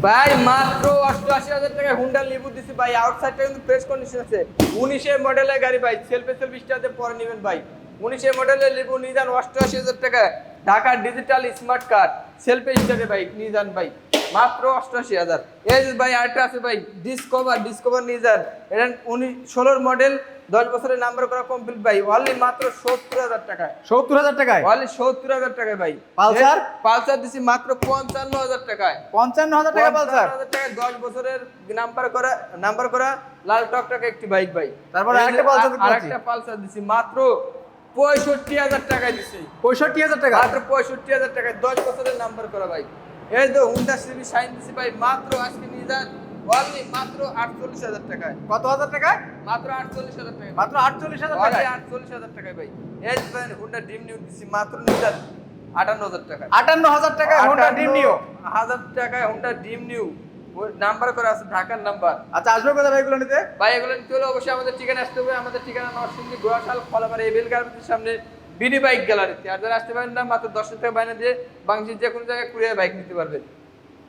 ভাই মাত্র 88,000 টাকা হুন্ডা লিবু দিছি ভাই। আউটসাইডটা কিন্তু ফ্রেশ কন্ডিশন আছে। 19 এর মডেলের গাড়ি ভাই, সেলফে সেলফ স্টার্টে পরে নেবেন ভাই। 19 এর মডেলের লিবু নিয়ে যান 88,000 টাকা। ঢাকা ডিজিটাল স্মার্ট কার্ড সেলফে স্টার্টে ভাই নিয়ে যান ভাই, মাত্র 88,000। এই যে ভাই আরেকটা আছে ভাই, ডিসকভার নিয়ে যান। এটা 16 মডেল, 10 বছরের নাম্বার করা কমপ্লিট ভাই, অনলি মাত্র 70,000 টাকায়। 70,000 টাকায় অনলি 70,000 টাকায় ভাই। পালসার দিছি মাত্র 55,000 টাকায়। 55,000 টাকা পালসার। 55,000 টাকায় 10 বছরের নাম্বার করা লাল টকটকে একটি বাইক ভাই। তারপরে আরেকটা পালসার দেখতে পাচ্ছি। আরেকটা পালসার দিছি মাত্র 65,000 টাকায় দিছি। 65,000 টাকা। মাত্র 65,000 টাকায় 10 বছরের নাম্বার করা বাইক। এই তো হুন্ডা সিবি শাইন দিছি ভাই, মাত্র আজকে নিয়ে যান অনলি মাত্র 48,000 টাকায়। কত হাজার টাকায়? মাত্র 48,000 টাকায়। মাত্র 48,000 অনলি টাকায়। 48,000 টাকায় ভাই। এই যে ভাই হুন্ডা ড্রিম নিউ দিছি মাত্র নিয়ে যান 58,000 টাকায়। 58,000 টাকায় হোন্ডা ড্রিম নিও। 58,000 টাকায় হুন্ডা ড্রিম নিউ, নাম্বার করা আছে ঢাকার নাম্বার। আচ্ছা, আসবে কোথায় ভাই এগুলো নিতে? ভাই এগুলো নিতে হলে অবশ্যই আমাদের ঠিকানা আসতে হবে। আমাদের ঠিকানা নরসিংদী গোয়াশাল খলাপাড়া এবেল গার্মেন্টসের সামনে বিডি বাইক গ্যালারিতে। আর যারা আসতে পারেন না, মাত্র 10 টাকা বাইনা দিয়ে বাংলাদেশের যে কোনো জায়গায় কুরিয়ার বাইক নিতে পারবেন।